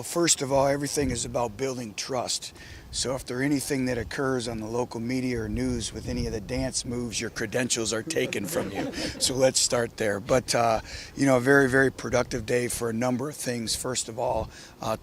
Well, first of all, everything is about building trust. So if there anything that occurs on the local media or news with any of the dance moves, your credentials are taken from you. So let's start there. But, a very, very productive day for a number of things. First of all,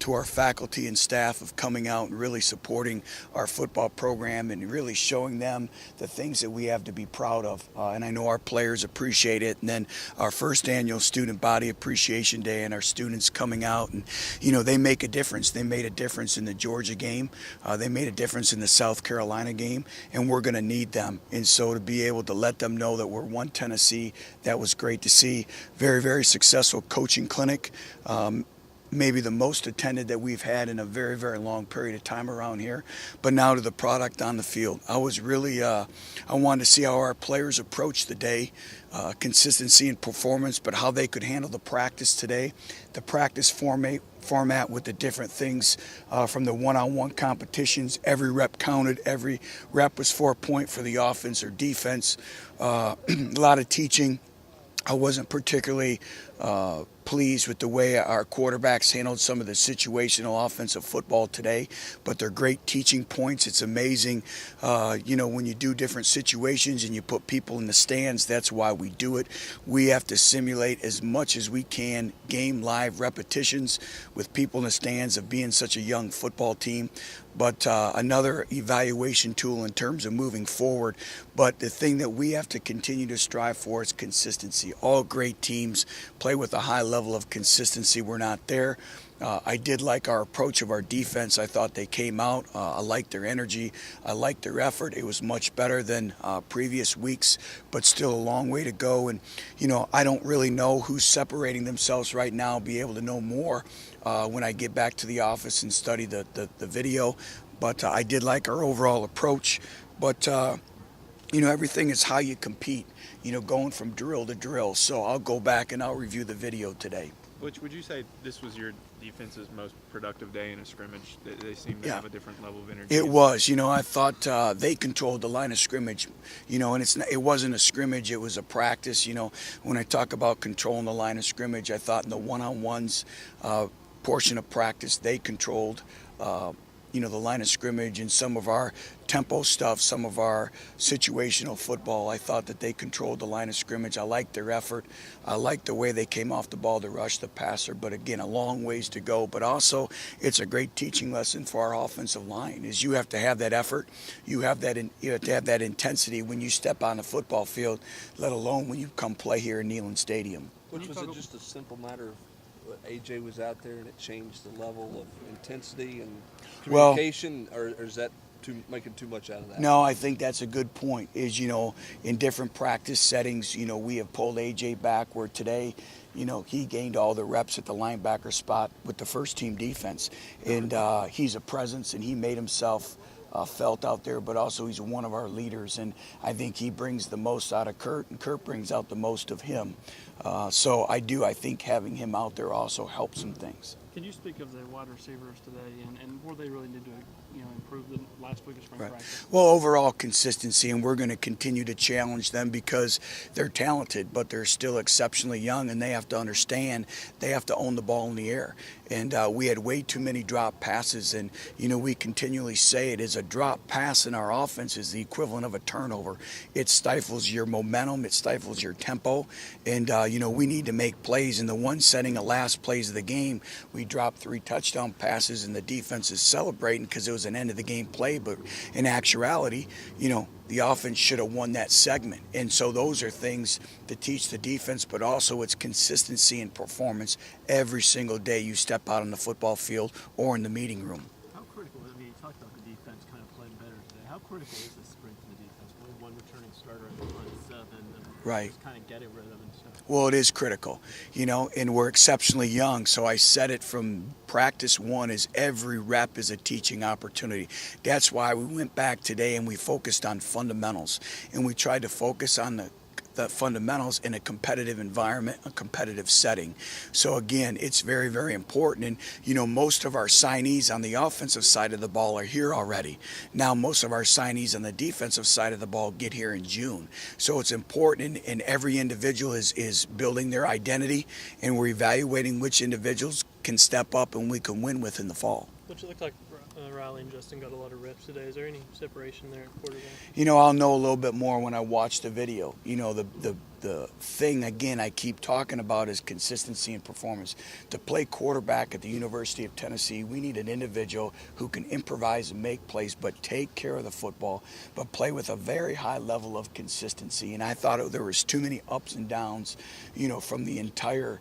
to our faculty and staff of coming out and really supporting our football program and really showing them the things that we have to be proud of. And I know our players appreciate it. And then our first annual Student Body Appreciation Day and our students coming out and, they make a difference. They made a difference in the Georgia game. They made a difference in the South Carolina game, and we're going to need them. And so to be able to let them know that we're one Tennessee, that was great to see. Very, very successful coaching clinic. Maybe the most attended that we've had in a very, very long period of time around here. But now to the product on the field. I was really, I wanted to see how our players approached the day, consistency and performance, but how they could handle the practice today, the practice format with the different things from the one-on-one competitions. Every rep counted. Every rep was 4 point for the offense or defense. A lot of teaching. I wasn't particularly pleased with the way our quarterbacks handled some of the situational offensive football today, but they're great teaching points. It's amazing, when you do different situations and you put people in the stands, that's why we do it. We have to simulate as much as we can game live repetitions with people in the stands of being such a young football team. But another evaluation tool in terms of moving forward. But the thing that we have to continue to strive for is consistency. All great teams play with a high level of consistency. We're not there. I did like our approach of our defense. I thought they came out. I liked their energy. I liked their effort. It was much better than previous weeks, but still a long way to go. And, I don't really know who's separating themselves right now. I'll be able to know more when I get back to the office and study the video. But I did like our overall approach. But, everything is how you compete, going from drill to drill. So I'll go back and I'll review the video today. Butch, would you say this was your defense's most productive day in a scrimmage? They seem to have a different level of energy. It was. I thought they controlled the line of scrimmage, and it wasn't a scrimmage. It was a practice. When I talk about controlling the line of scrimmage, I thought in the one-on-ones portion of practice, they controlled the line of scrimmage and some of our tempo stuff, some of our situational football. I thought that they controlled the line of scrimmage. I liked their effort. I liked the way they came off the ball to rush the passer. But again, a long ways to go. But also, it's a great teaching lesson for our offensive line. Is you have to have that effort. You have to have that intensity when you step on the football field, let alone when you come play here in Neyland Stadium. Which was it just a simple matter of AJ was out there and it changed the level of intensity and communication, or is that making too much out of that? No, I think that's a good point. Is, in different practice settings, we have pulled AJ back where today, he gained all the reps at the linebacker spot with the first team defense. And he's a presence and he made himself felt out there, but also he's one of our leaders. And I think he brings the most out of Kurt and Kurt brings out the most of him. So I think having him out there also helps some things. Can you speak of the wide receivers today and where they really need to improve the last week of spring practice? Well, overall consistency, and we're going to continue to challenge them because they're talented, but they're still exceptionally young, and they have to understand they have to own the ball in the air. And we had way too many drop passes, and we continually say it is a drop pass in our offense is the equivalent of a turnover. It stifles your momentum, it stifles your tempo, and we need to make plays. In the one setting, the last plays of the game, we dropped 3 touchdown passes, and the defense is celebrating because it was an end of the game play. But in actuality, the offense should have won that segment. And so those are things to teach the defense, but also it's consistency and performance every single day you step out on the football field or in the meeting room. How critical, you talked about the defense kind of playing better today. How critical is the strength in the defense? One returning starter in the front 7 and right. Just kind of getting rid of them and stuff. Well, it is critical, and we're exceptionally young. So I said it from practice one is every rep is a teaching opportunity. That's why we went back today and we focused on fundamentals. And we tried to focus on the fundamentals in a competitive environment, a competitive setting. So again, it's very, very important. And, most of our signees on the offensive side of the ball are here already. Now, most of our signees on the defensive side of the ball get here in June. So it's important, and every individual is building their identity, and we're evaluating which individuals can step up and we can win with in the fall. Which it looked like Riley and Justin got a lot of reps today. Is there any separation there at quarterback? I'll know a little bit more when I watch the video. The thing, again, I keep talking about is consistency and performance. To play quarterback at the University of Tennessee, we need an individual who can improvise and make plays, but take care of the football, but play with a very high level of consistency. And I thought there was too many ups and downs, from the entire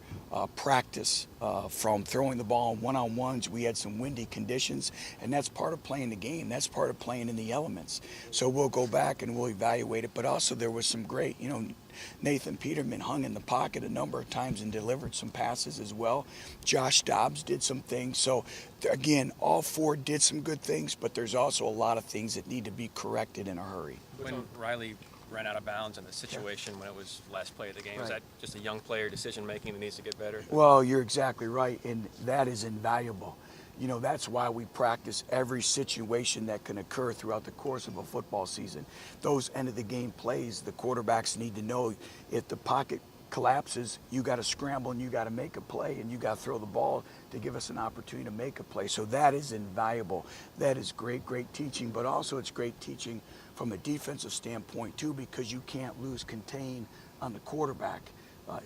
practice, from throwing the ball in one-on-ones. We had some windy conditions, and that's part of playing the game. That's part of playing in the elements. So we'll go back and we'll evaluate it. But also there was some great, Nathan Peterman hung in the pocket a number of times and delivered some passes as well. Josh Dobbs did some things. So, again, all four did some good things, but there's also a lot of things that need to be corrected in a hurry. When Riley ran out of bounds in the situation when it was last play of the game, is Right. that just a young player decision-making that needs to get better? Well, you're exactly right, and that is invaluable. That's why we practice every situation that can occur throughout the course of a football season. Those end-of-the-game plays, the quarterbacks need to know if the pocket collapses, you got to scramble and you got to make a play and you got to throw the ball to give us an opportunity to make a play. So that is invaluable. That is great teaching, but also it's great teaching from a defensive standpoint too, because you can't lose contain on the quarterback,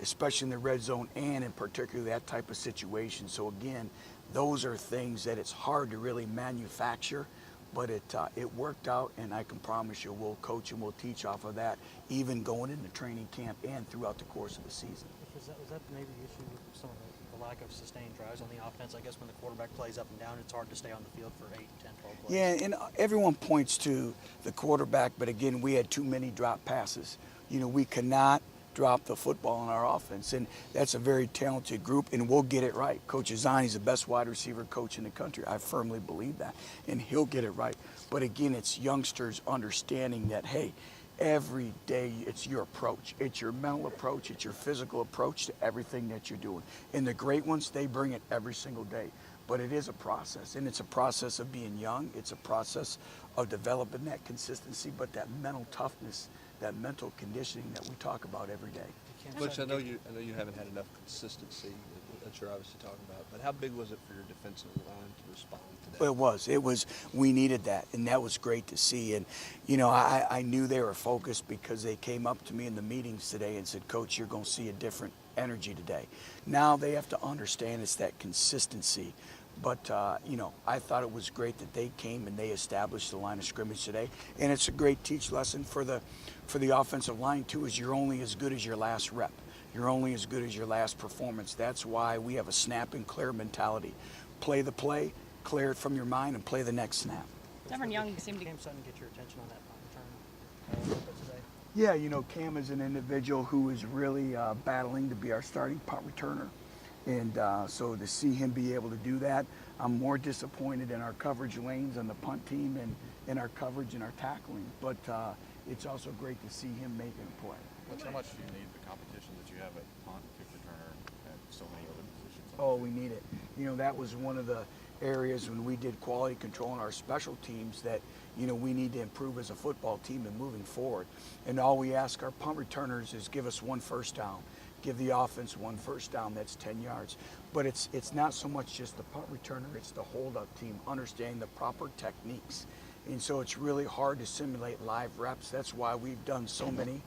especially in the red zone and in particular that type of situation. So again, those are things that it's hard to really manufacture, but it worked out, and I can promise you we'll coach and we'll teach off of that, even going into training camp and throughout the course of the season. Was that maybe the issue with some of the lack of sustained drives on the offense? I guess when the quarterback plays up and down, it's hard to stay on the field for 8, 10, 12 plays. Yeah, and everyone points to the quarterback, but again, we had too many drop passes. We cannot drop the football in our offense, and that's a very talented group, and we'll get it right. Coach Azani's the best wide receiver coach in the country. I firmly believe that, and he'll get it right. But again, it's youngsters understanding that, hey, every day it's your approach. It's your mental approach. It's your physical approach to everything that you're doing. And the great ones, they bring it every single day. But it is a process, and it's a process of being young. It's a process of developing that consistency, but that mental toughness, that mental conditioning that we talk about every day. Butch, I know you haven't had enough consistency that you're obviously talking about, but how big was it for your defensive line to respond today? It was, we needed that, and that was great to see. And, I knew they were focused because they came up to me in the meetings today and said, Coach, you're going to see a different energy today. Now they have to understand it's that consistency. But, I thought it was great that they came and they established the line of scrimmage today. And it's a great teach lesson for the offensive line, too, is you're only as good as your last rep. You're only as good as your last performance. That's why we have a snap and clear mentality. Play the play, clear it from your mind, and play the next snap. Devin Young seemed to something to get your attention on that punt return today. Yeah, Cam is an individual who is really battling to be our starting punt returner. And so to see him be able to do that, I'm more disappointed in our coverage lanes on the punt team and in our coverage and our tackling. But it's also great to see him making a play. How much do you need the competition that you have at punt, kick returner, and so many other positions? Oh, we need it. That was one of the areas when we did quality control in our special teams that, we need to improve as a football team and moving forward. And all we ask our punt returners is give us one first down. Give the offense one first down, that's 10 yards. But it's not so much just the punt returner, it's the hold-up team, understanding the proper techniques. And so it's really hard to simulate live reps. That's why we've done so many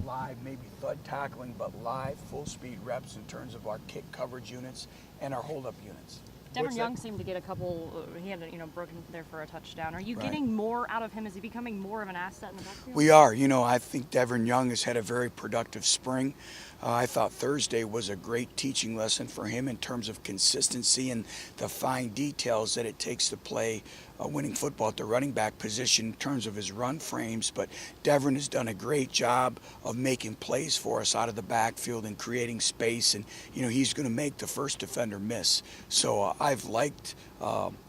live, maybe thud tackling, but live full-speed reps in terms of our kick coverage units and our hold-up units. Devin Young seemed to get a couple, he had, broken there for a touchdown. Are you Right. getting more out of him? Is he becoming more of an asset in the backfield? We are. I think Devin Young has had a very productive spring. I thought Thursday was a great teaching lesson for him in terms of consistency and the fine details that it takes to play winning football at the running back position in terms of his run frames. But Devin has done a great job of making plays for us out of the backfield and creating space. And, he's going to make the first defender miss. So I've liked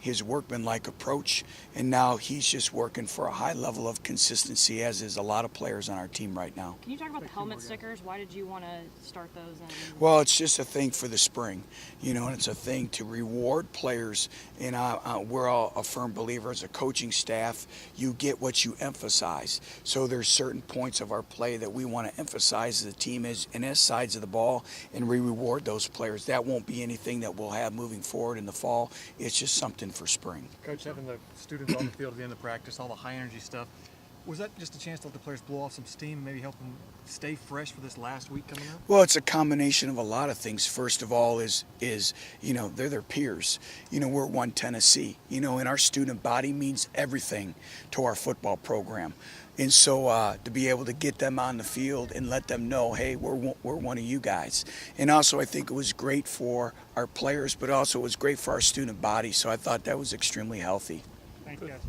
his workmanlike approach. And now he's just working for a high level of consistency, as is a lot of players on our team right now. Can you talk about the helmet stickers? Why did you want to start those? Well, it's just a thing for the spring, and it's a thing to reward players. And we're all a firm believer as a coaching staff, you get what you emphasize. So there's certain points of our play that we want to emphasize as a team and as sides of the ball, and we reward those players. That won't be anything that we'll have moving forward in the fall. It's just something for spring. Coach, having the students on the field at the end of practice, all the high energy stuff, was that just a chance to let the players blow off some steam and maybe help them stay fresh for this last week coming up? Well, it's a combination of a lot of things. First of all is they're their peers. We're one Tennessee, and our student body means everything to our football program. And so to be able to get them on the field and let them know, hey, we're one of you guys. And also I think it was great for our players, but also it was great for our student body. So I thought that was extremely healthy. Thank you, guys.